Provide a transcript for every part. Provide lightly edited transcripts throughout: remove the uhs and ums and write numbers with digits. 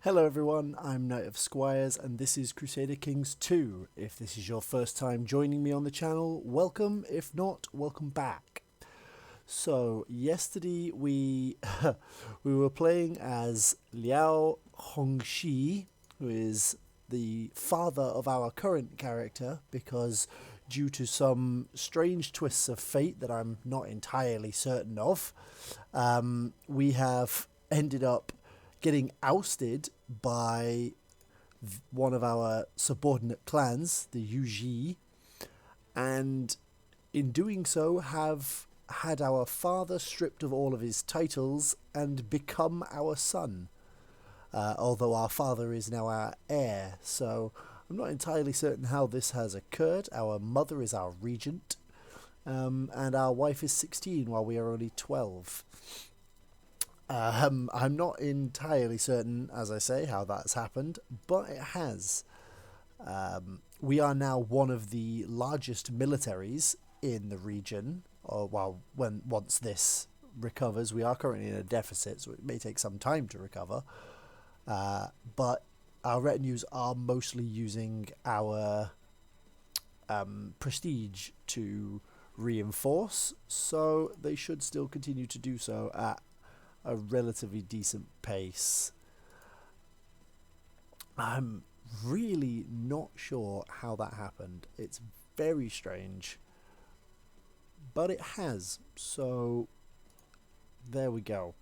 Hello everyone, I'm Knight of Squires and this is Crusader Kings 2. If this is your first time joining me on the channel, welcome. If not, welcome back. So, yesterday we we were playing as Liao Hongji, who is the father of our current character, because due to some strange twists of fate that I'm not entirely certain of, we have ended up getting ousted by one of our subordinate clans, the Yuji, and in doing so have had our father stripped of all of his titles and become our son. Although our father is now our heir, so I'm not entirely certain how this has occurred. Our mother is our regent, and our wife is 16 while we are only 12. I'm not entirely certain, as I say, how that's happened, but it has. We are now one of the largest militaries in the region. Or once this recovers, we are currently in a deficit, so it may take some time to recover. But our retinues are mostly using our prestige to reinforce, so they should still continue to do so at a relatively decent pace. I'm really not sure how that happened. It's very strange, but it has. So there we go.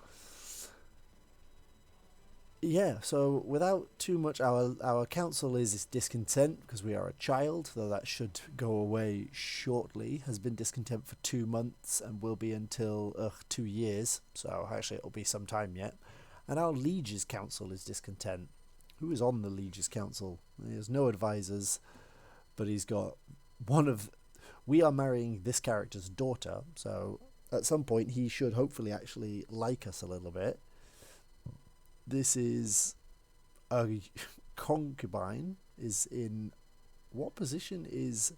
Yeah, so without too much, our council is discontent because we are a child, though that should go away shortly. Has been discontent for 2 months and will be until 2 years. So actually, it'll be some time yet. And our liege's council is discontent. Who is on the liege's council? He has no advisors, but he's got one of. We are marrying this character's daughter, so at some point he should hopefully actually like us a little bit. This is a concubine. Is in what position is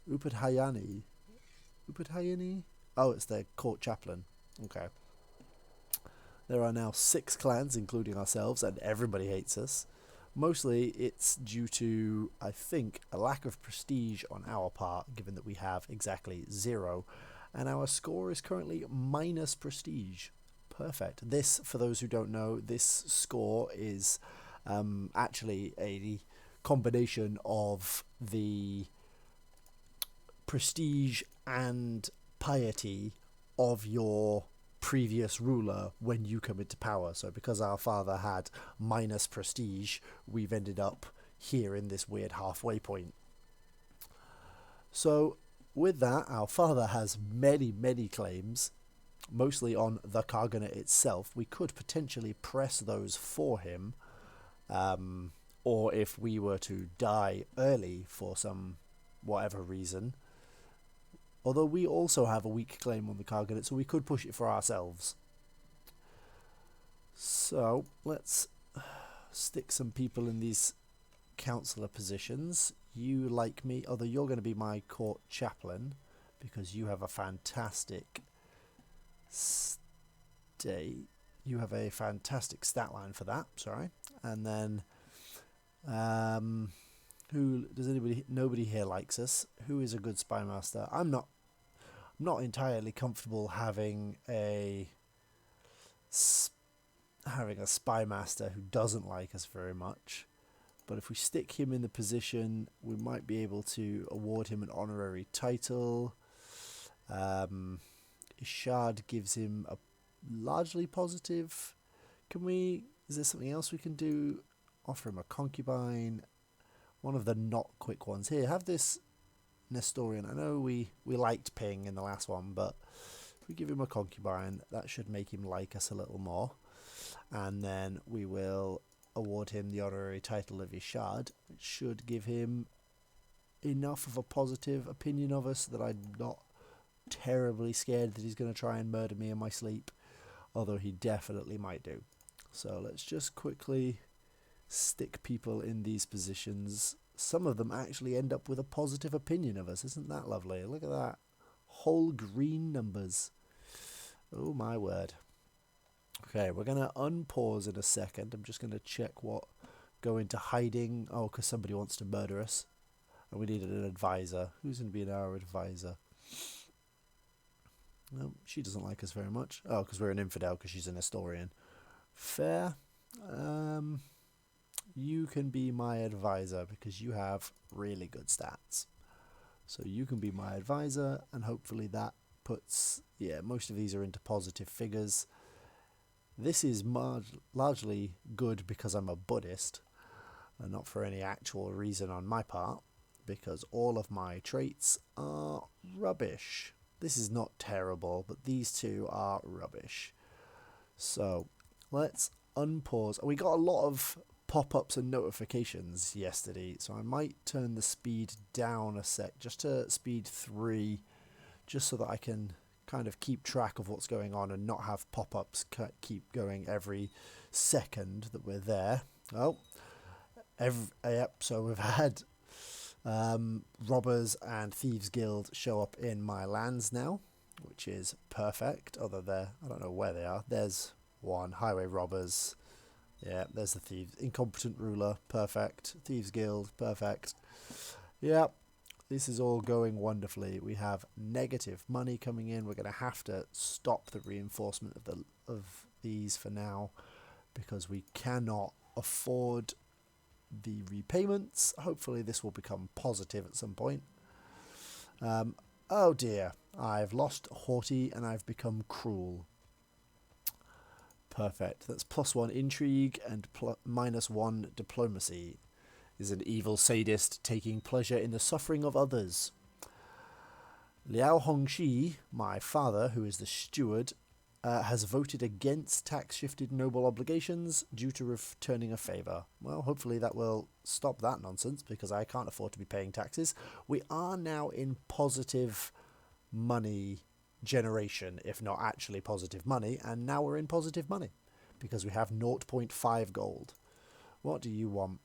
Upadhyani? Upadhyani? Oh, it's their court chaplain. Okay. There are now 6 clans, including ourselves, and everybody hates us. Mostly it's due to, I think, a lack of prestige on our part, given that we have exactly 0, and our score is currently minus prestige. Perfect. This, for those who don't know, this score is actually a combination of the prestige and piety of your previous ruler when you come into power. So because our father had minus prestige, we've ended up here in this weird halfway point. So with that, our father has many claims, mostly on the Khaganate itself. We could potentially press those for him, or if we were to die early for some whatever reason. Although we also have a weak claim on the Khaganate, so we could push it for ourselves. So let's stick some people in these councillor positions. You, like me, although you're going to be my court chaplain because you have a fantastic you have a fantastic stat line for that. Sorry. And then who does nobody here likes us. Who is a good spy master? I'm not entirely comfortable having a spy master who doesn't like us very much. But if we stick him in the position, we might be able to award him an honorary title. Ishard gives him a largely positive. Is there something else we can do? Offer him a concubine. One of the not quick ones. Here, have this Nestorian. I know we liked Ping in the last one, but if we give him a concubine, that should make him like us a little more. And then we will award him the honorary title of Ishard, which should give him enough of a positive opinion of us that I'm not terribly scared that he's going to try and murder me in my sleep, although he definitely might do. So let's just quickly stick people in these positions. Some of them actually end up with a positive opinion of us. Isn't that lovely? Look at that. Whole green numbers. Oh my word. Okay, we're going to unpause in a second. I'm just going to check what go into hiding. Oh, because somebody wants to murder us. And we needed an advisor. Who's going to be our advisor? No, she doesn't like us very much. Oh, because we're an infidel, because she's an historian. Fair. You can be my advisor because you have really good stats. So you can be my advisor, and hopefully that puts... Yeah, most of these are into positive figures. This is largely good because I'm a Buddhist, and not for any actual reason on my part, because all of my traits are rubbish. This is not terrible, but these two are rubbish. So let's unpause. We got a lot of pop-ups and notifications yesterday, so I might turn the speed down a sec, just to speed 3, just so that I can kind of keep track of what's going on and not have pop-ups keep going every second that we're there. Oh, yep, so we've had Robbers and Thieves Guild show up in my lands now, which is perfect. Although I don't know where they are. There's one, Highway Robbers. Yeah, there's the Thieves. Incompetent Ruler, perfect. Thieves Guild, perfect. Yeah, this is all going wonderfully. We have negative money coming in. We're going to have to stop the reinforcement of these for now, because we cannot afford the repayments. Hopefully this will become positive at some point. Oh dear, I've lost haughty and I've become cruel. Perfect. That's +1 intrigue and -1 diplomacy. Is an evil sadist taking pleasure in the suffering of others. Liao Hongji, my father, who is the steward, has voted against tax-shifted noble obligations due to returning a favour. Well, hopefully that will stop that nonsense, because I can't afford to be paying taxes. We are now in positive money generation, if not actually positive money, and now we're in positive money, because we have 0.5 gold. What do you want?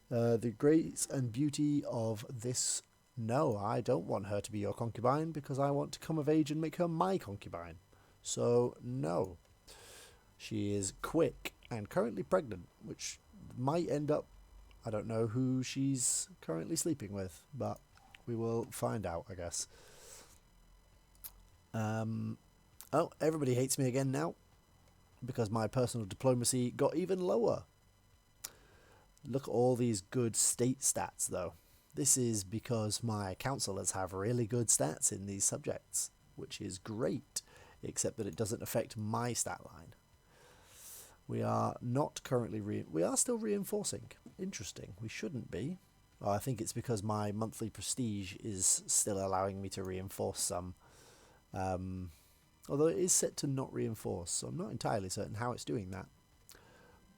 The grace and beauty of this... No, I don't want her to be your concubine, because I want to come of age and make her my concubine. So, no. She is quick and currently pregnant, which might end up... I don't know who she's currently sleeping with, but we will find out, I guess. Oh, everybody hates me again now, because my personal diplomacy got even lower. Look at all these good state stats, though. This is because my councillors have really good stats in these subjects, which is great, except that it doesn't affect my stat line. We are not currently... we are still reinforcing. Interesting. We shouldn't be. Well, I think it's because my monthly prestige is still allowing me to reinforce some. Although it is set to not reinforce, so I'm not entirely certain how it's doing that.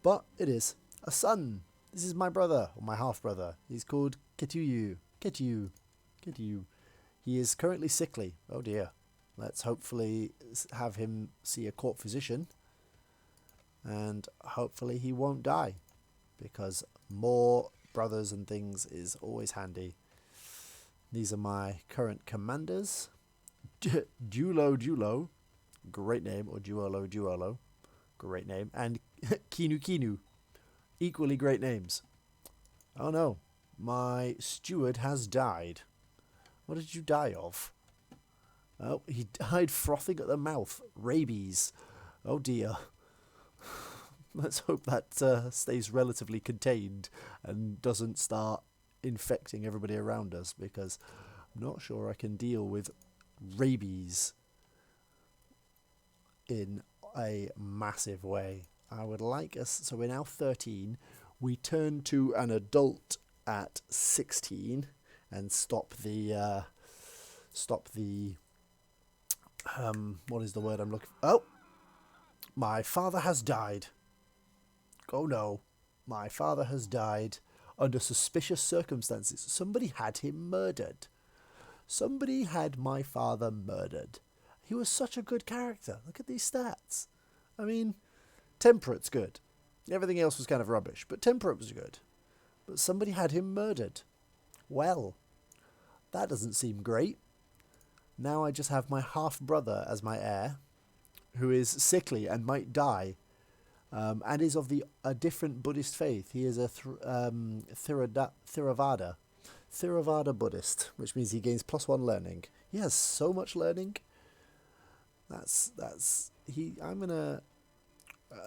But it is. A son! This is my brother, or my half-brother. He's called Ketuyu. Ketuyu. He is currently sickly. Oh dear. Let's hopefully have him see a court physician. And hopefully he won't die, because more brothers and things is always handy. These are my current commanders. Dulo, great name, or Duolo, great name, and Kinu, equally great names. Oh no, my steward has died. What did you die of? Oh, he died frothing at the mouth. Rabies. Oh dear. Let's hope that stays relatively contained and doesn't start infecting everybody around us, because I'm not sure I can deal with rabies in a massive way. I would like us... So we're now 13. We turn to an adult at 16 and stop the... what is the word I'm looking for? Oh! My father has died. Oh no. My father has died under suspicious circumstances. Somebody had him murdered. Somebody had my father murdered. He was such a good character. Look at these stats. I mean, Temperate's good. Everything else was kind of rubbish, but Temperate was good. But somebody had him murdered. Well, that doesn't seem great. Now I just have my half-brother as my heir. who is sickly and might die, and is of a different Buddhist faith. He is a Theravada Buddhist, which means he gains +1 learning. He has so much learning. I'm gonna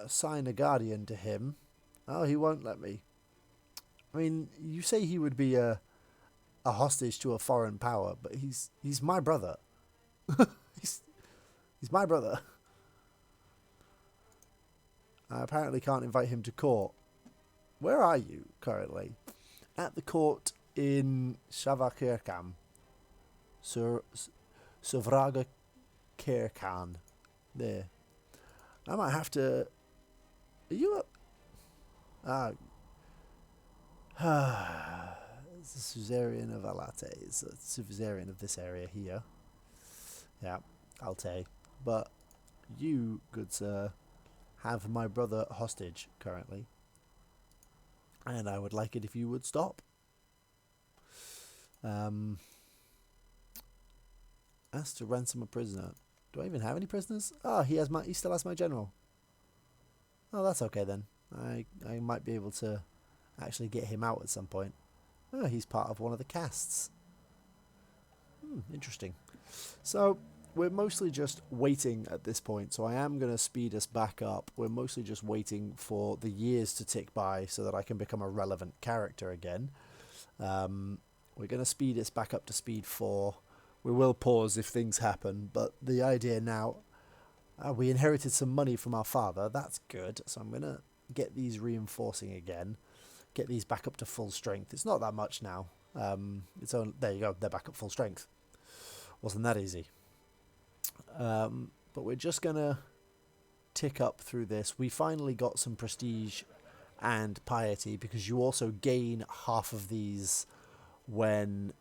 assign a guardian to him. Oh, he won't let me. I mean, you say he would be a hostage to a foreign power, but he's my brother. he's my brother. I apparently can't invite him to court. Where are you currently? At the court in Shavakirkam. Savraga Kirkan. There. I might have to... Are you up? It's the Suzerain of Alate. It's the Suzerain of this area here. Yeah, Alte. But you, good sir, have my brother hostage currently. And I would like it if you would stop. Asked to ransom a prisoner. Do I even have any prisoners? Oh, he still has my general. Oh, that's okay then. I might be able to actually get him out at some point. Oh, he's part of one of the castes. Interesting. So, we're mostly just waiting at this point, so I am going to speed us back up. We're mostly just waiting for the years to tick by so that I can become a relevant character again. We're going to speed us back up to speed 4. We will pause if things happen, but the idea now... we inherited some money from our father. That's good. So I'm going to get these reinforcing again. Get these back up to full strength. It's not that much now. There you go. They're back up full strength. Wasn't that easy. But we're just going to tick up through this. We finally got some prestige and piety because you also gain half of these when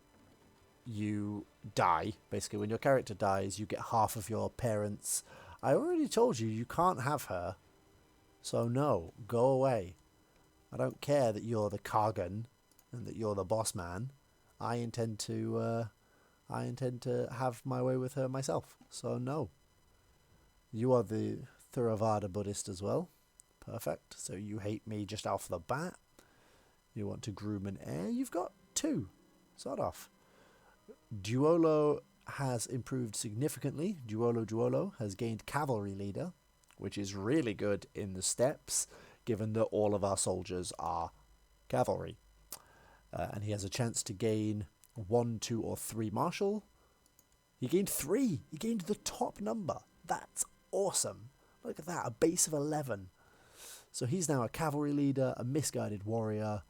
you die. Basically, when your character dies, you get half of your parents'... I already told you, you can't have her. So no, go away. I don't care that you're the Kargan and that you're the boss man. I intend to have my way with her myself. So no. You are the Theravada Buddhist as well. Perfect. So you hate me just off the bat. You want to groom an heir. You've got 2. Sort off. Duolo has improved significantly. Duolo has gained Cavalry Leader, which is really good in the steppes, given that all of our soldiers are cavalry. And he has a chance to gain 1, 2, or 3 Marshal. He gained 3. He gained the top number. That's awesome. Look at that, a base of 11. So he's now a Cavalry Leader, a Misguided Warrior.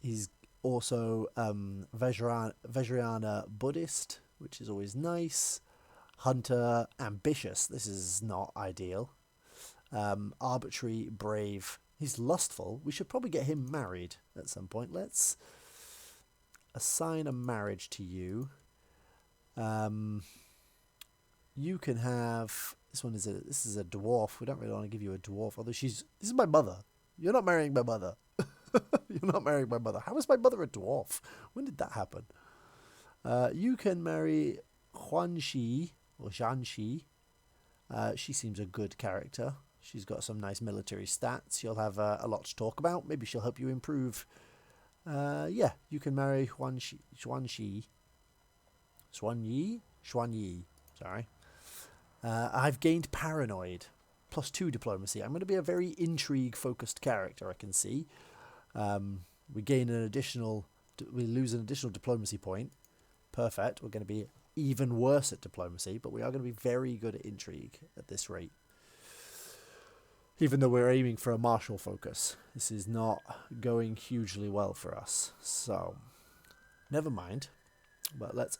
He's also Vajrayana Buddhist, which is always nice. Hunter, ambitious. This is not ideal. Arbitrary, brave. He's lustful. We should probably get him married at some point. Let's assign a marriage to you. You can have... This is a dwarf. We don't really want to give you a dwarf. Although this is my mother. You're not marrying my mother. You're not marrying my mother. How is my mother a dwarf? When did that happen? You can marry Huanxi or Zhanxi. She seems a good character. She's got some nice military stats. You'll have a lot to talk about. Maybe she'll help you improve. Yeah, you can marry Xuanyi. Sorry. I've gained Paranoid. +2 diplomacy. I'm going to be a very intrigue-focused character, I can see. We lose an additional diplomacy point. Perfect. We're going to be even worse at diplomacy, but we are going to be very good at intrigue at this rate. Even though we're aiming for a martial focus, this is not going hugely well for us. So, never mind. But let's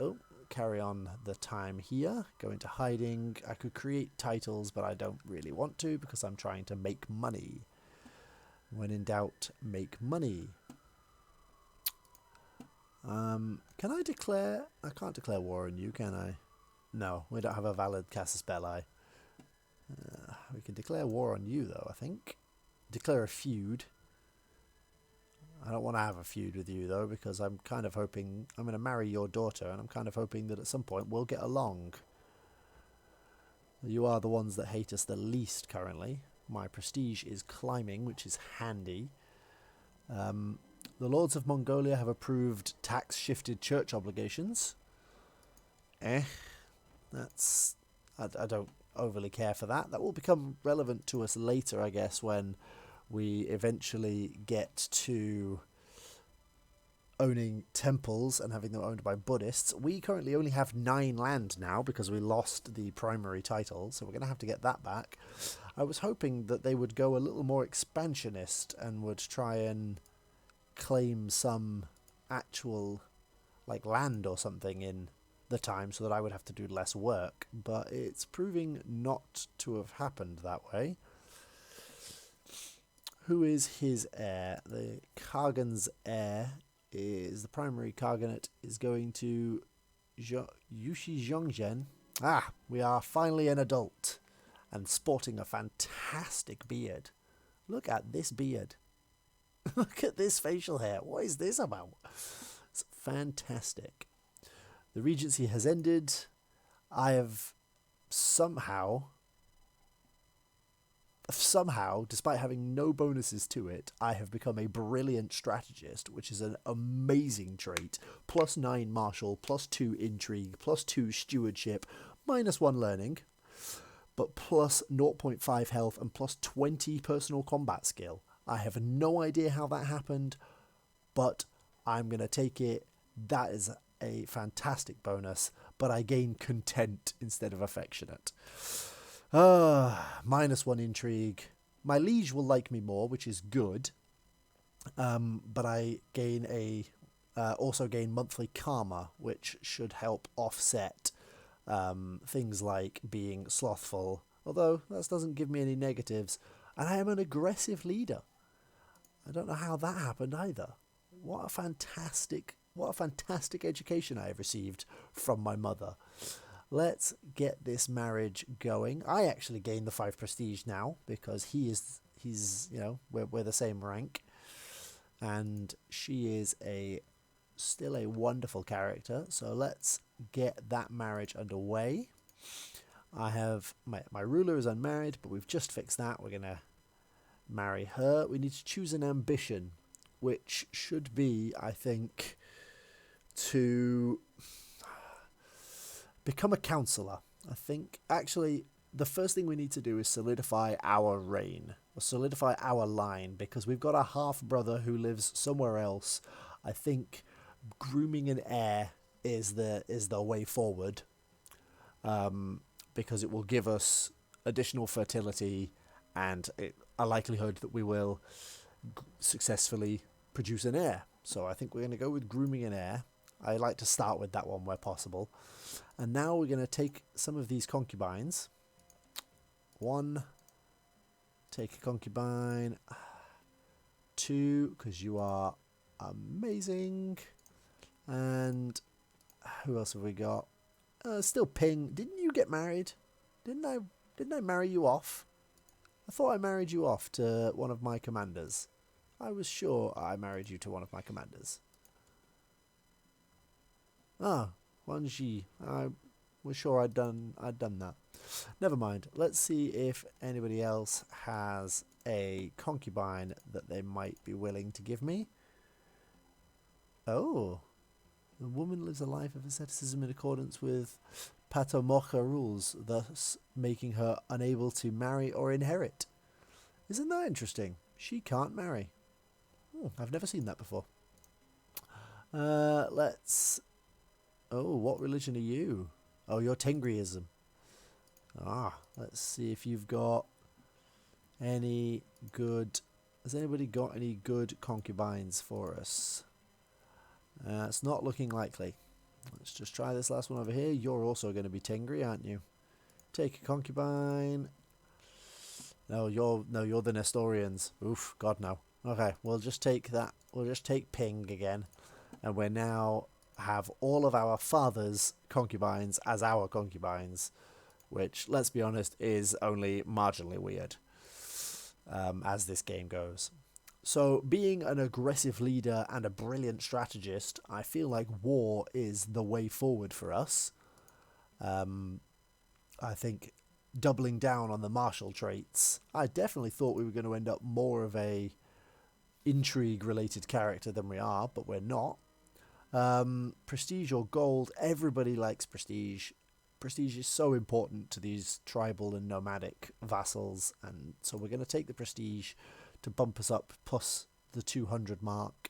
carry on the time here. Go into hiding. I could create titles, but I don't really want to because I'm trying to make money. When in doubt, make money. Can I declare... I can't declare war on you, can I? No, we don't have a valid casus belli. We can declare war on you, though, I think. Declare a feud. I don't want to have a feud with you, though, because I'm kind of hoping... I'm going to marry your daughter, and I'm kind of hoping that at some point we'll get along. You are the ones that hate us the least currently. My prestige is climbing, which is handy. The Lords of Mongolia have approved tax-shifted church obligations. That's... I don't overly care for that. That will become relevant to us later, I guess, when we eventually get to owning temples and having them owned by Buddhists. We currently only have 9 land now because we lost the primary title, so we're going to have to get that back. I was hoping that they would go a little more expansionist and would try and claim some actual like land or something in the time so that I would have to do less work, but it's proving not to have happened that way. Who is his heir? The Kagan's heir is the primary Khaganate is going to Yushi Zhongzhen. We are finally an adult and sporting a fantastic beard. Look at this beard. Look at this facial hair. What is this about? It's fantastic. The regency has ended. I have somehow, despite having no bonuses to it, I have become a brilliant strategist, which is an amazing trait. +9 martial, +2 intrigue, +2 stewardship, -1 learning, but plus 0.5 health and +20 personal combat skill. I have no idea how that happened, but I'm going to take it. That is a fantastic bonus, but I gain content instead of affectionate. -1 intrigue. My liege will like me more, which is good. But I gain also gain monthly karma, which should help offset things like being slothful. Although that doesn't give me any negatives, and I am an aggressive leader. I don't know how that happened either. What a fantastic education I have received from my mother. Let's get this marriage going. I actually gain the 5 prestige now because he's we're the same rank, and she is still a wonderful character. So let's get that marriage underway. I have my ruler is unmarried, but we've just fixed that. We're gonna marry her. We need to choose an ambition, which should be, I think, to become a councillor. I think actually the first thing we need to do is solidify our reign, or solidify our line, because we've got a half brother who lives somewhere else. I think grooming an heir is the way forward, because it will give us additional fertility and a likelihood that we will successfully produce an heir. So I think we're going to go with grooming an heir. I like to start with that one where possible. And now we're going to take some of these concubines. 1, take a concubine. 2, because you are amazing. And who else have we got? Still Ping. Didn't you get married? Didn't I marry you off? I thought I married you off to one of my commanders. I was sure I married you to one of my commanders. Hongji. I was sure I'd done that. Never mind. Let's see if anybody else has a concubine that they might be willing to give me. Oh. The woman lives a life of asceticism in accordance with Patomocha rules, thus making her unable to marry or inherit. Isn't that interesting? She can't marry. I've never seen that before. Let's... Oh, what religion are you? Oh, you're Tengriism. Let's see if you've got any good... Has anybody got any good concubines for us? It's not looking likely. Let's just try this last one over here. You're also going to be Tengri, aren't you? Take a concubine. No, you're the Nestorians. Oof, God no. Okay, we'll just take that. We'll just take Ping again, and we now have all of our father's concubines as our concubines, which, let's be honest, is only marginally weird as this game goes. So, being an aggressive leader and a brilliant strategist, I feel like war is the way forward for us. I think doubling down on the martial traits. I definitely thought we were going to end up more of a intrigue-related character than we are, but we're not. Prestige or gold, everybody likes prestige. Prestige is so important to these tribal and nomadic vassals, and so we're going to take the prestige to bump us up plus the 200 mark.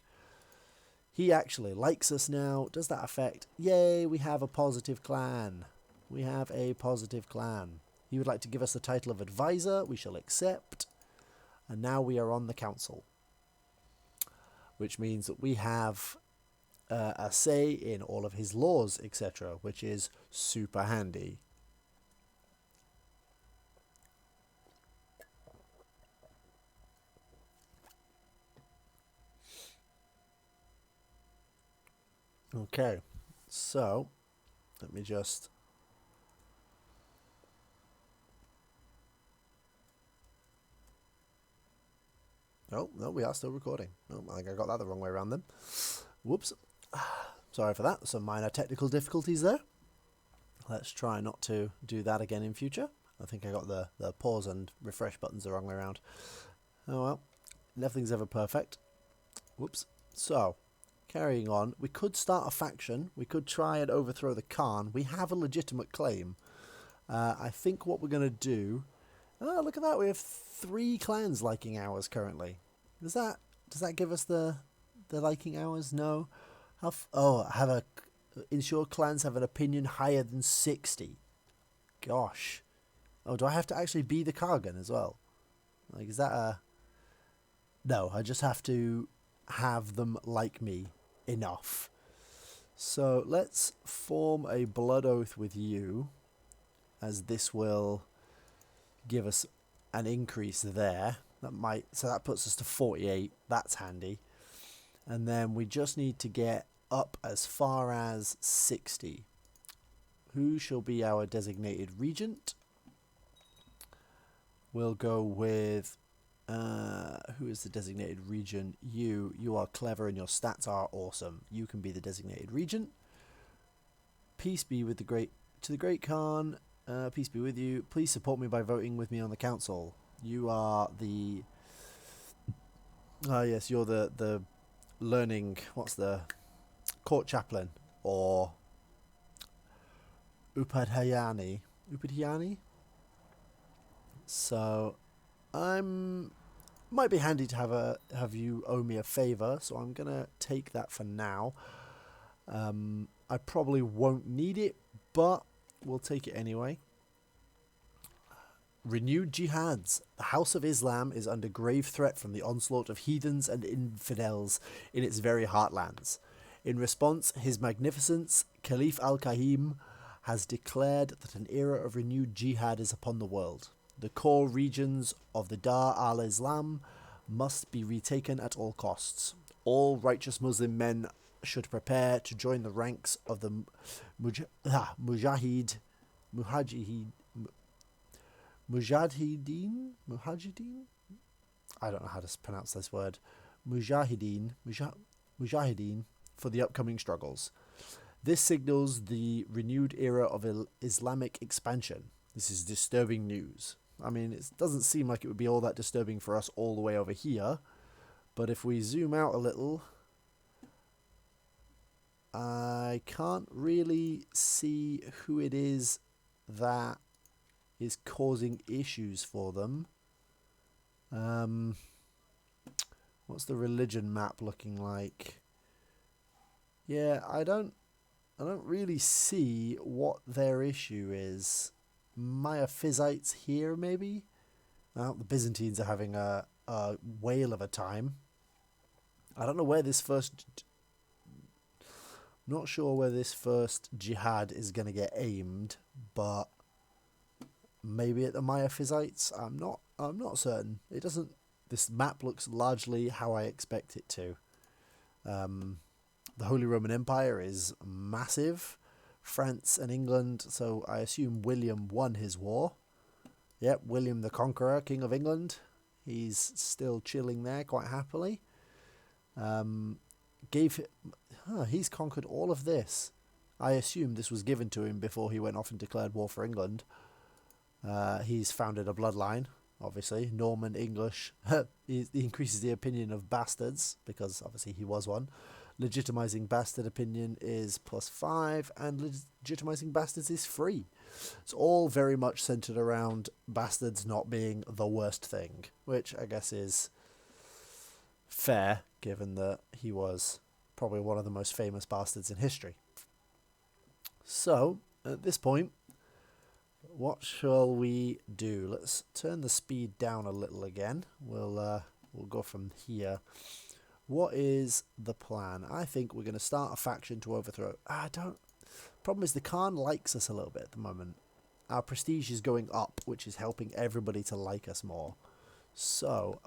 He actually likes us now. Does that affect? Yay, we have a positive clan. We have a positive clan. He would like to give us the title of advisor. We shall accept. And now we are on the council, which means that we have a say in all of his laws, etc., which is super handy. Okay, so let me just... Oh, no, we are still recording. Oh, I think I got that the wrong way around then. Whoops. Sorry for that. Some minor technical difficulties there. Let's try not to do that again in future. I think I got the pause and refresh buttons the wrong way around. Oh well, nothing's ever perfect. Whoops. So, carrying on, we could start a faction. We could try and overthrow the Khan. We have a legitimate claim. I think what we're going to do... Oh, look at that. We have 3 clans liking ours currently. Does that give us the liking ours? No. Ensure clans have an opinion higher than 60. Gosh. Oh, do I have to actually be the Kargan as well? Like, is that a... No, I just have to have them like me enough. So let's form a blood oath with you, as this will give us an increase there. So that puts us to 48. That's handy. And then we just need to get up as far as 60. Who shall be our designated regent? We'll go with... who is the designated regent? You. You are clever and your stats are awesome. You can be the designated regent. Peace be with the great Khan. Peace be with you. Please support me by voting with me on the council. You are the... yes, you're the learning... What's the... court chaplain. Or... Upadhyayani. So... might be handy to have you owe me a favour, so I'm going to take that for now. I probably won't need it, but... we'll take it anyway. Renewed jihads. The House of Islam is under grave threat from the onslaught of heathens and infidels in its very heartlands. In response, His Magnificence, Caliph Al-Kahim, has declared that an era of renewed jihad is upon the world. The core regions of the Dar al-Islam must be retaken at all costs. All righteous Muslim men should prepare to join the ranks of the Mujahideen. I don't know how to pronounce this word. Mujahideen for the upcoming struggles. This signals the renewed era of Islamic expansion. This is disturbing news. I mean, it doesn't seem like it would be all that disturbing for us all the way over here, but if we zoom out a little, I can't really see who it is that is causing issues for them. What's the religion map looking like? Yeah, I don't really see what their issue is. Miaphysites here, maybe? Well, the Byzantines are having a whale of a time. I don't know where this first... Not sure where this first jihad is going to get aimed, but maybe at the Miaphysites. I'm not certain. It doesn't. This map looks largely how I expect it to. The Holy Roman Empire is massive. France and England. So I assume William won his war. Yep, William the Conqueror, King of England. He's still chilling there quite happily. He's conquered all of this. I assume this was given to him before he went off and declared war for England. He's founded a bloodline, obviously, Norman English. He increases the opinion of bastards, because obviously he was one. Legitimizing bastard opinion is +5, and legitimizing bastards is free. It's all very much centered around bastards not being the worst thing, which I guess is fair, given that he was probably one of the most famous bastards in history. So, at this point, what shall we do? Let's turn the speed down a little again. We'll go from here. What is the plan? I think we're going to start a faction to overthrow. Problem is the Khan likes us a little bit at the moment. Our prestige is going up, which is helping everybody to like us more. So,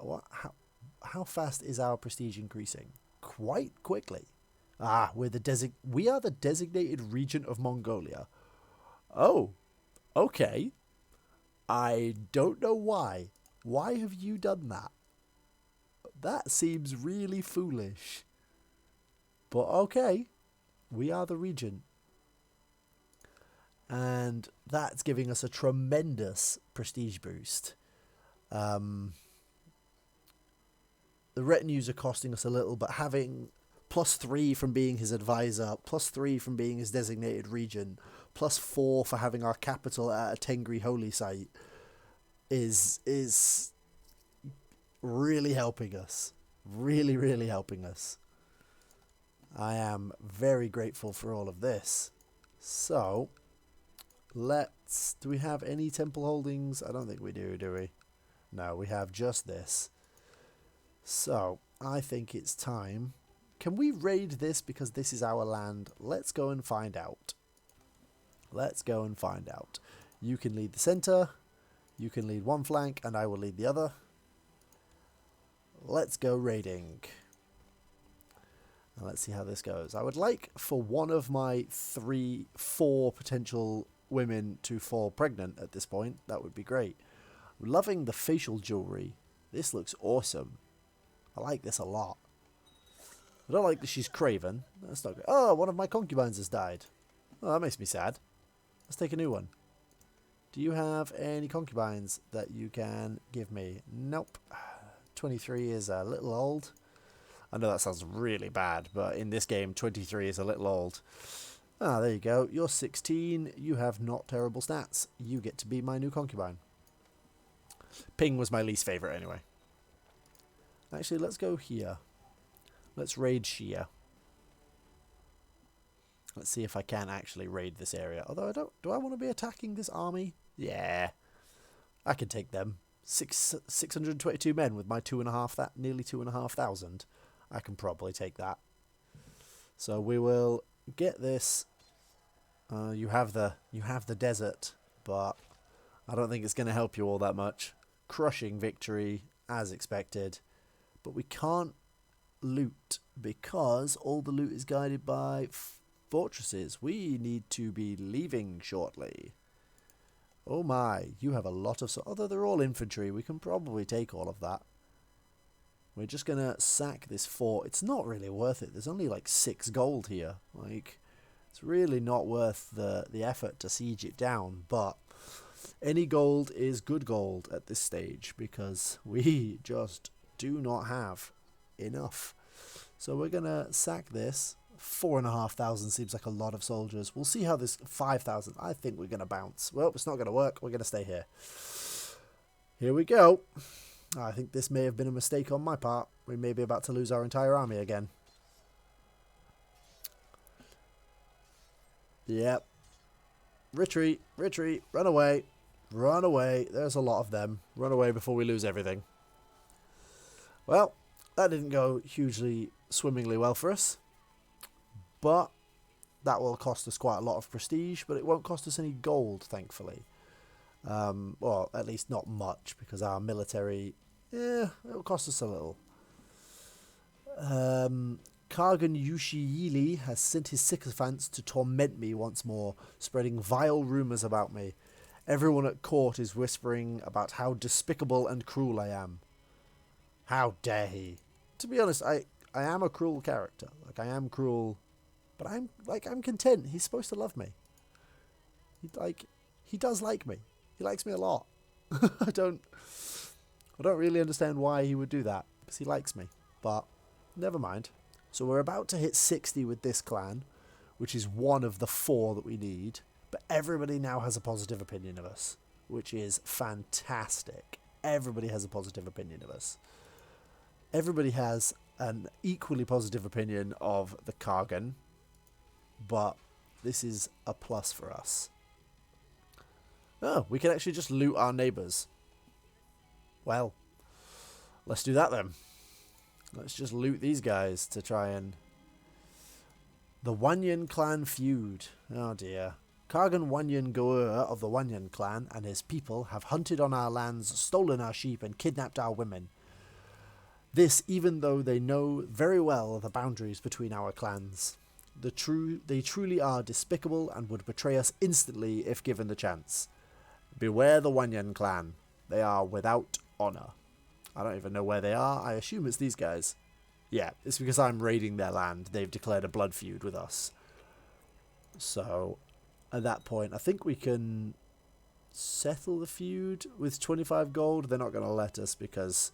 how fast is our prestige increasing? Quite quickly. We are the designated region of Mongolia. Oh, okay. I don't know why. Why have you done that? That seems really foolish. But okay, we are the region. And that's giving us a tremendous prestige boost. The retinues are costing us a little, but having +3 from being his advisor, +3 from being his designated region, +4 for having our capital at a Tengri holy site is really helping us. Really, really helping us. I am very grateful for all of this. So, do we have any temple holdings? I don't think we do we? No, we have just this. So, I think it's time. Can we raid this because this is our land? Let's go and find out. You can lead the center. You can lead one flank, and I will lead the other. Let's go raiding. And let's see how this goes. I would like for one of my 4 potential women to fall pregnant at this point. That would be great. I'm loving the facial jewelry. This looks awesome. I like this a lot. I don't like that she's craven. That's not good. Oh, one of my concubines has died. Oh, that makes me sad. Let's take a new one. Do you have any concubines that you can give me? Nope. 23 is a little old. I know that sounds really bad, but in this game, 23 is a little old. Ah, there you go. You're 16. You have not terrible stats. You get to be my new concubine. Ping was my least favorite anyway. Actually, let's go here. Let's raid Shia. Let's see if I can actually raid this area. Although do I want to be attacking this army? Yeah. I can take them. 622 men with my nearly 2,500. I can probably take that. So we will get this. You have the desert, but I don't think it's going to help you all that much. Crushing victory as expected, but we can't loot because all the loot is guided by fortresses. We need to be leaving shortly. Oh my, you have a lot of... Although they're all infantry, we can probably take all of that. We're just going to sack this fort. It's not really worth it. There's only like 6 gold here. Like, it's really not worth the effort to siege it down. But any gold is good gold at this stage because we just do not have enough. So we're going to sack this. 4,500 seems like a lot of soldiers. We'll see how this 5,000. I think we're going to bounce. Well, it's not going to work. We're going to stay here. Here we go. I think this may have been a mistake on my part. We may be about to lose our entire army again. Yep. Retreat. Retreat. Run away. Run away. There's a lot of them. Run away before we lose everything. Well, that didn't go hugely swimmingly well for us. But that will cost us quite a lot of prestige, but it won't cost us any gold, thankfully. Well, at least not much, because our military, it'll cost us a little. Kargan Yushiyili has sent his sycophants to torment me once more, spreading vile rumours about me. Everyone at court is whispering about how despicable and cruel I am. How dare he? To be honest, I am a cruel character. Like, I am cruel... But I'm content. He's supposed to love me. He does like me. He likes me a lot. I don't really understand why he would do that, because he likes me. But never mind. So we're about to hit 60 with this clan, which is one of the 4 that we need. But everybody now has a positive opinion of us, which is fantastic. Everybody has a positive opinion of us. Everybody has an equally positive opinion of the Kargan, but this is a plus for us. Oh, we can actually just loot our neighbours. Well, let's do that then. Let's just loot these guys to try and... The Wanyan clan feud. Oh dear. Kargan Wanyan Goer of the Wanyan clan and his people have hunted on our lands, stolen our sheep and kidnapped our women. This even though they know very well the boundaries between our clans. They truly are despicable and would betray us instantly if given the chance. Beware the Wanyan clan. They are without honour. I don't even know where they are. I assume it's these guys. Yeah, it's because I'm raiding their land. They've declared a blood feud with us. So, at that point, I think we can settle the feud with 25 gold. They're not going to let us because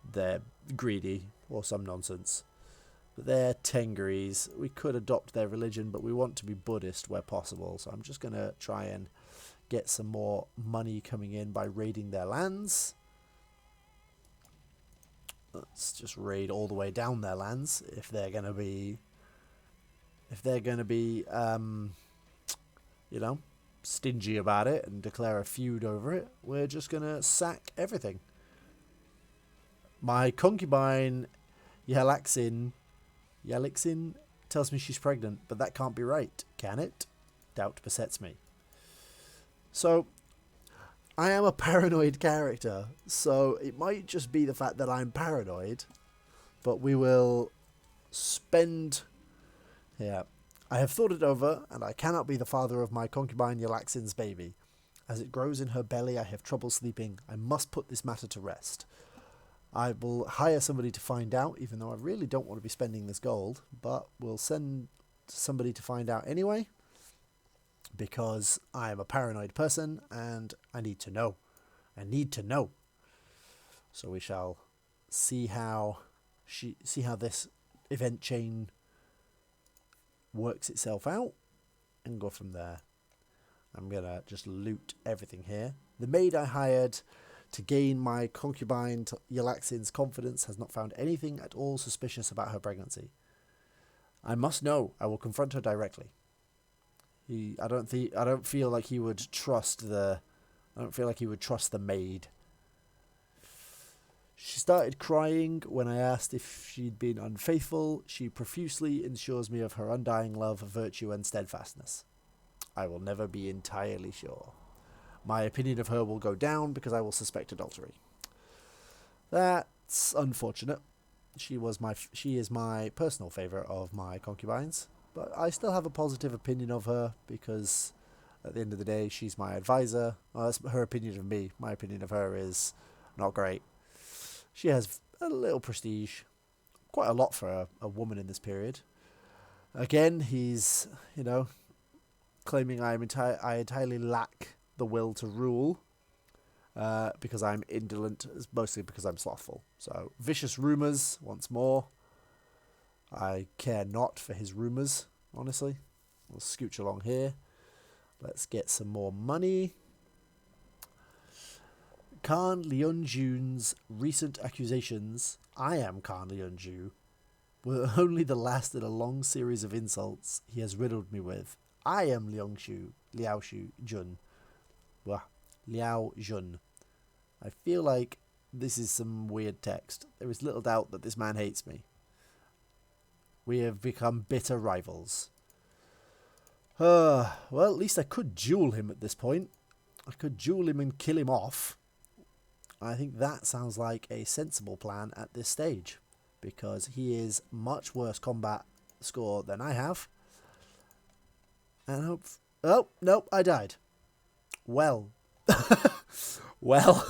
they're greedy or some nonsense. But they're Tengris. We could adopt their religion, but we want to be Buddhist where possible. So I'm just going to try and get some more money coming in by raiding their lands. Let's just raid all the way down their lands if they're going to be... you know, stingy about it and declare a feud over it. We're just going to sack everything. My concubine, Yalixin, tells me she's pregnant, but that can't be right, can it? Doubt besets me. So, I am a paranoid character, so it might just be the fact that I'm paranoid, but we will spend... Yeah. I have thought it over, and I cannot be the father of my concubine Yalixin's baby. As it grows in her belly, I have trouble sleeping. I must put this matter to rest. I will hire somebody to find out, even though I really don't want to be spending this gold, but we'll send somebody to find out anyway, because I am a paranoid person, and I need to know. So we shall see how this event chain works itself out and go from there. I'm gonna just loot everything here. The maid I hired to gain my concubine Yalixin's confidence has not found anything at all suspicious about her pregnancy. I must know. I will confront her directly. I don't feel like he would trust the maid. She started crying when I asked if she'd been unfaithful. She profusely assures me of her undying love, virtue, and steadfastness. I will never be entirely sure. My opinion of her will go down because I will suspect adultery. That's unfortunate. She is my personal favourite of my concubines, but I still have a positive opinion of her because at the end of the day, she's my advisor. Well, that's her opinion of me. My opinion of her is not great. She has a little prestige, quite a lot for a woman in this period. Again, he's, claiming I entirely lack the will to rule because I'm indolent, mostly because I'm slothful. So, vicious rumours, once more. I care not for his rumours, honestly. We'll scooch along here. Let's get some more money. Khan Liao Jun's recent accusations, I am Khan Liao Jun, were only the last in a long series of insults he has riddled me with. I am Liao Jun. Liao Jun. I feel like this is some weird text. There is little doubt that this man hates me. We have become bitter rivals. Well, at least I could duel him at this point. I could duel him and kill him off. I think that sounds like a sensible plan at this stage, because he is much worse combat score than I have. And oh, nope, I died. Well. Well.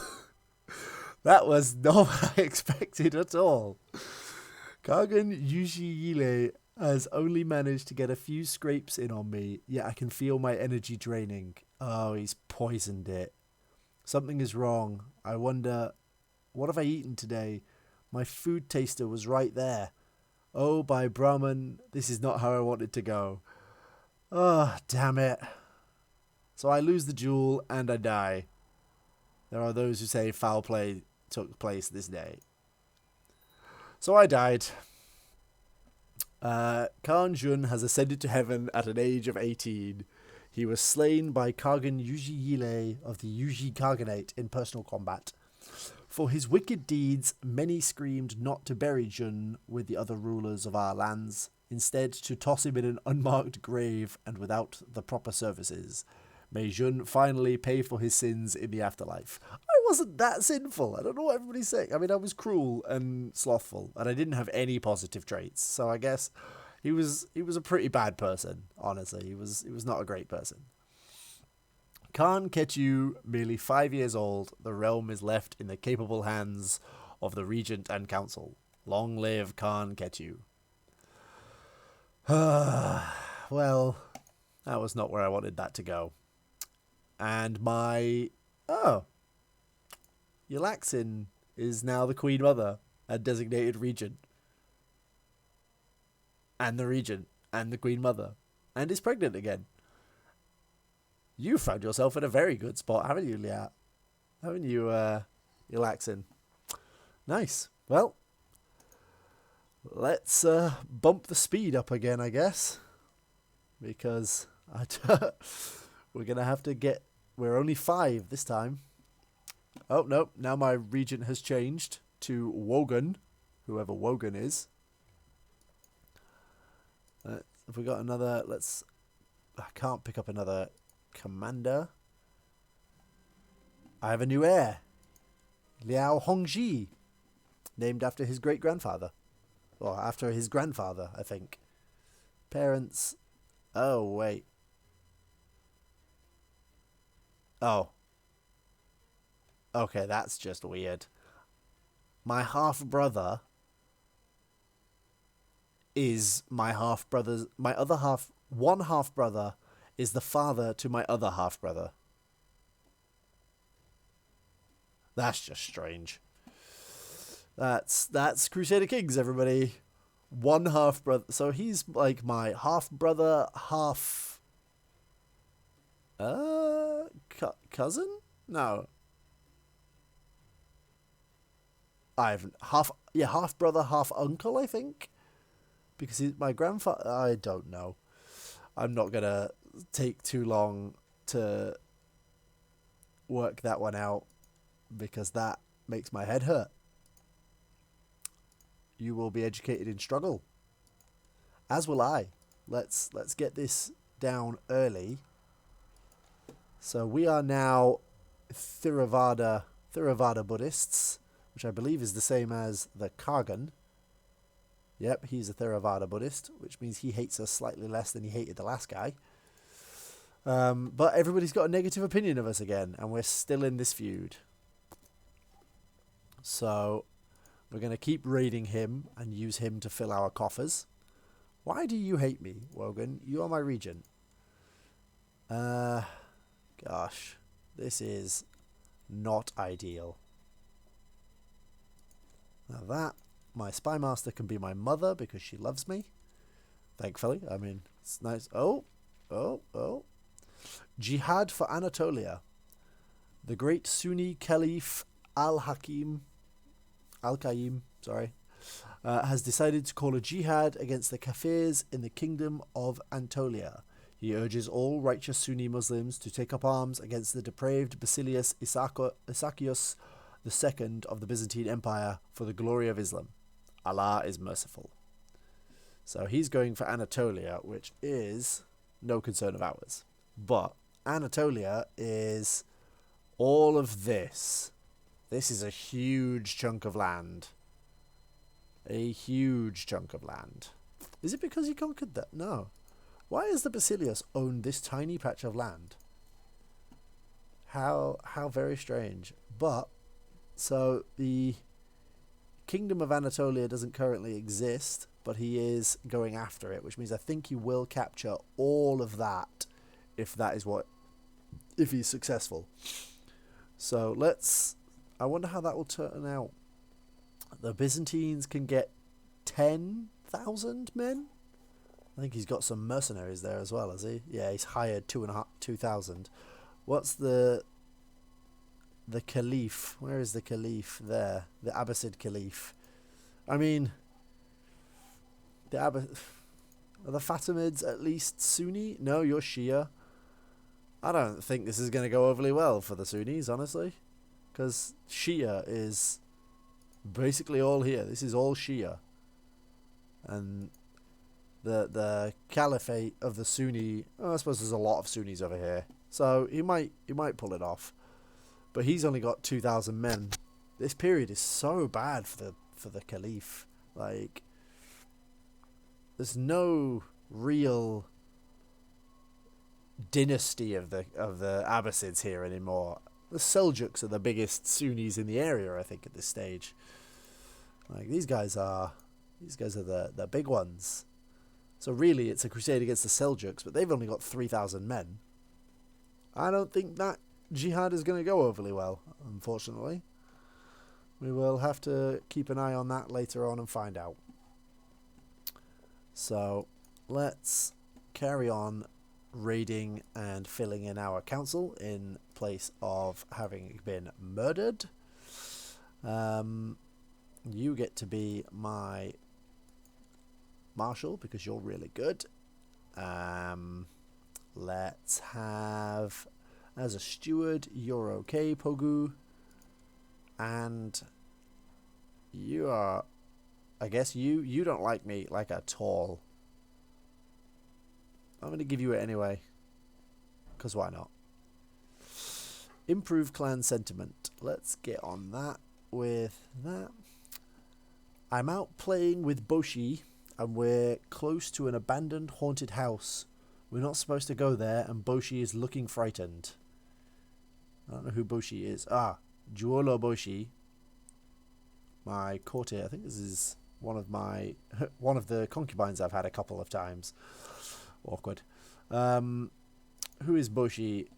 That was not what I expected at all. Kargan Yujiyile has only managed to get a few scrapes in on me, yet I can feel my energy draining. Oh, he's poisoned it. Something is wrong. I wonder, what have I eaten today? My food taster was right there. Oh, by Brahman, this is not how I wanted to go. Oh, damn it. So I lose the duel and I die. There are those who say foul play took place this day. So I died. Khan Jun has ascended to heaven at an age of 18. He was slain by Kagan Yuji Yile of the Yuji Khaganate in personal combat. For his wicked deeds, many screamed not to bury Jun with the other rulers of our lands, instead to toss him in an unmarked grave and without the proper services. May Jun finally pay for his sins in the afterlife. I wasn't that sinful. I don't know what everybody's saying. I mean, I was cruel and slothful, and I didn't have any positive traits. So I guess he was a pretty bad person. Honestly, he was not a great person. Khan Ketu, merely 5 years old, the realm is left in the capable hands of the regent and council. Long live Khan Ketu. Well, that was not where I wanted that to go. And my... Oh. Yulaxin is now the Queen Mother and designated regent. And the regent and the Queen Mother. And is pregnant again. You found yourself in a very good spot, haven't you, Liao? Haven't you, Yulaxin? Nice. Well, let's bump the speed up again, I guess. Because we're going to have to get... We're only 5 this time. Oh, no. Now my regent has changed to Wogan. Whoever Wogan is. Have we got another... I can't pick up another commander. I have a new heir. Liao Hongji. Named after his great-grandfather. Or after his grandfather, I think. Parents... Oh, wait. Oh. Okay, that's just weird. My half-brother is my half-brother's... My other half... One half-brother is the father to my other half-brother. That's just strange. That's Crusader Kings, everybody. One half-brother... So he's like my half-brother, half... cousin? No. I've half brother, half uncle, I think. Because he's my grandfather. I don't know. I'm not gonna take too long to work that one out because that makes my head hurt. You will be educated in struggle. As will I. Let's get this down early. So we are now Theravada Buddhists, which I believe is the same as the Kagan. Yep, he's a Theravada Buddhist, which means he hates us slightly less than he hated the last guy. But everybody's got a negative opinion of us again, and we're still in this feud. So we're going to keep raiding him and use him to fill our coffers. Why do you hate me, Wogan? You are my regent. Gosh, this is not ideal. Now that, my spy master can be my mother because she loves me. Thankfully, I mean, it's nice. Oh. Jihad for Anatolia. The great Sunni Caliph Al-Qaim, has decided to call a jihad against the Kafirs in the kingdom of Anatolia. He urges all righteous Sunni Muslims to take up arms against the depraved Basilius Isakios II of the Byzantine Empire for the glory of Islam. Allah is merciful. So he's going for Anatolia, which is no concern of ours. But Anatolia is all of this. This is a huge chunk of land. A huge chunk of land. Is it because he conquered that? No. Why has the Basilius owned this tiny patch of land? How very strange. But, so the Kingdom of Anatolia doesn't currently exist, but he is going after it, which means I think he will capture all of that if he's successful. So let's... I wonder how that will turn out. The Byzantines can get 10,000 men? I think he's got some mercenaries there as well, has he? Yeah, he's hired 2,000. What's the Caliph? Where is the Caliph? There. The Abbasid Caliph. I mean... Are the Fatimids at least Sunni? No, you're Shia. I don't think this is going to go overly well for the Sunnis, honestly. Because Shia is basically all here. This is all Shia. And the Caliphate of the Sunni... Oh, I suppose there's a lot of Sunnis over here. So he might pull it off. But he's only got 2,000 men. This period is so bad for the Caliph. Like... There's no real dynasty of the Abbasids here anymore. The Seljuks are the biggest Sunnis in the area, I think, at this stage. Like these guys are the big ones. So really, it's a crusade against the Seljuks, but they've only got 3,000 men. I don't think that jihad is going to go overly well, unfortunately. We will have to keep an eye on that later on and find out. So let's carry on raiding and filling in our council in place of having been murdered. You get to be my marshal because you're really good. Let's have as a steward, you're okay, Pogu. And you are... I guess you don't like me, like, at all. I'm going to give you it anyway. Because why not? Improve clan sentiment. Let's get on that with that. I'm out playing with Boshi, and we're close to an abandoned haunted house. We're not supposed to go there, and Boshi is looking frightened. I don't know who Boshi is. Ah, Juolo Boshi. My courtier. I think this is... one of the concubines I've had a couple of times. Awkward. Who is Boshi?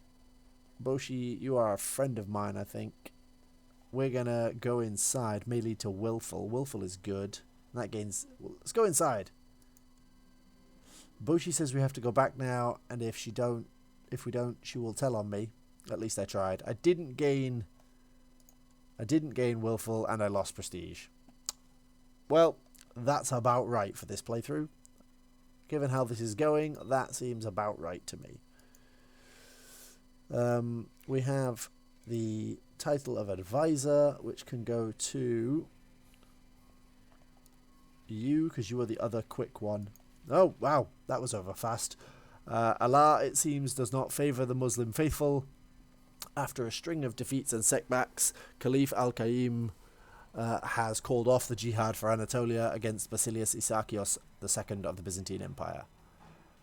Boshi, you are a friend of mine, I think. We're gonna go inside, mainly to Willful. Willful is good. That gains... Let's go inside. Boshi says we have to go back now, and if we don't, she will tell on me. At least I tried. I didn't gain Willful, and I lost prestige. Well, that's about right for this playthrough. Given how this is going, that seems about right to me. We have the title of advisor, which can go to you, because you are the other quick one. Oh, wow, that was over fast. Allah, it seems, does not favour the Muslim faithful. After a string of defeats and setbacks, Caliph Al-Qaim has called off the jihad for Anatolia against Basilius Isakios II of the Byzantine Empire.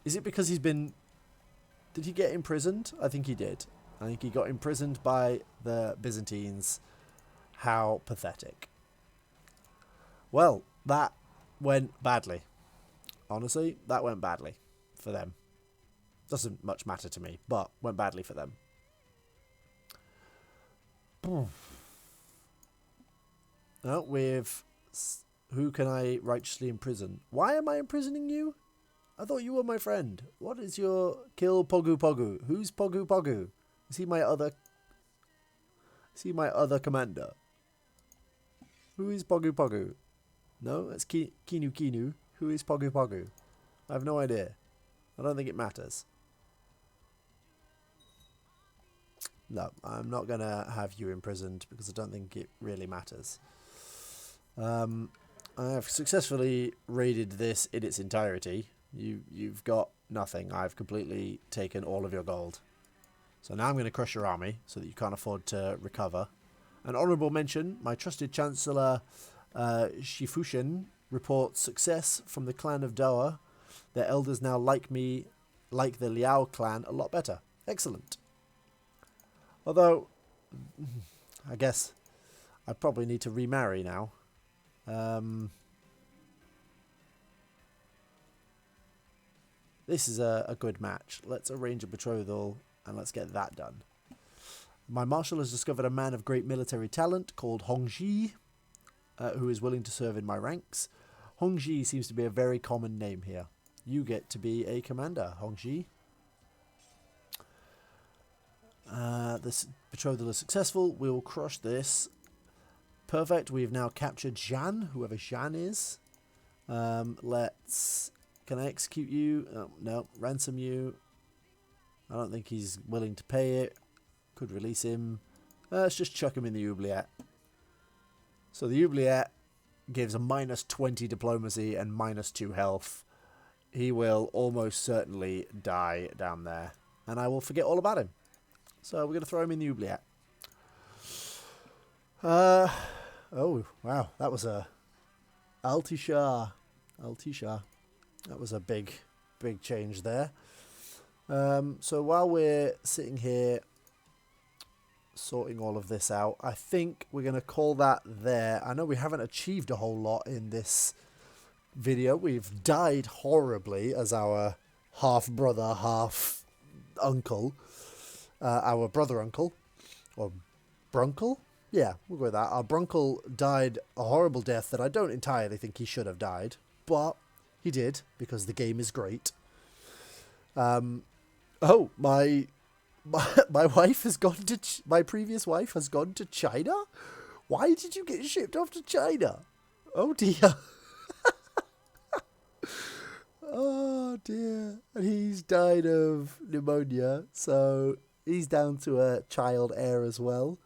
Is it because he's been... Did he get imprisoned? I think he did. I think he got imprisoned by the Byzantines. How pathetic. Well, that went badly. Honestly, that went badly for them. Doesn't much matter to me, but went badly for them. No, with... Who can I righteously imprison? Why am I imprisoning you? I thought you were my friend. What is your... Kill Pogu Pogu. Who's Pogu Pogu? Is he my other... Is he my other commander? Who is Pogu Pogu? No, it's Kinu Kinu. Who is Pogu Pogu? I have no idea. I don't think it matters. No, I'm not going to have you imprisoned because I don't think it really matters. I have successfully raided this in its entirety. You've got nothing. I've completely taken all of your gold. So now I'm going to crush your army so that you can't afford to recover. An honourable mention, my trusted Chancellor Shifushin reports success from the clan of Doa. Their elders now like me, like the Liao clan, a lot better. Excellent. Although, I guess I probably need to remarry now. This is a good match. Let's arrange a betrothal and let's get that done. My marshal has discovered a man of great military talent called Hongji, who is willing to serve in my ranks. Hongji seems to be a very common name here. You get to be a commander, Hongji. This betrothal is successful. We will crush this. Perfect. We've now captured Zhan, whoever Zhan is. Can I execute you? Oh, no. Ransom you. I don't think he's willing to pay it. Could release him. Let's just chuck him in the oubliette. So the oubliette gives a -20 diplomacy and -2 health. He will almost certainly die down there. And I will forget all about him. So we're going to throw him in the oubliette. Oh, wow. That was a... Altisha. That was a big change there. So while we're sitting here sorting all of this out, I think we're going to call that there. I know we haven't achieved a whole lot in this video. We've died horribly as our half-brother, half-uncle. Our brother-uncle. Or brunkle? Yeah, we'll go with that. Our brunkle died a horrible death that I don't entirely think he should have died. But he did, because the game is great. Oh, my wife has gone to... my previous wife has gone to China? Why did you get shipped off to China? Oh, dear. Oh, dear. And he's died of pneumonia, so he's down to a child heir as well.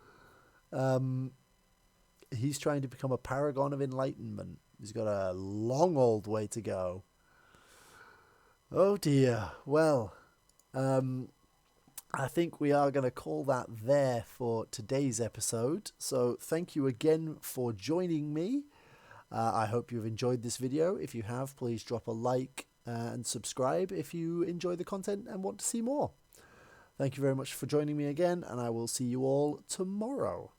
He's trying to become a paragon of enlightenment. He's got a long old way to go. Oh, dear. Well... I think we are going to call that there for today's episode. So thank you again for joining me. I hope you've enjoyed this video. If you have, please drop a like and subscribe if you enjoy the content and want to see more. Thank you very much for joining me again, and I will see you all tomorrow.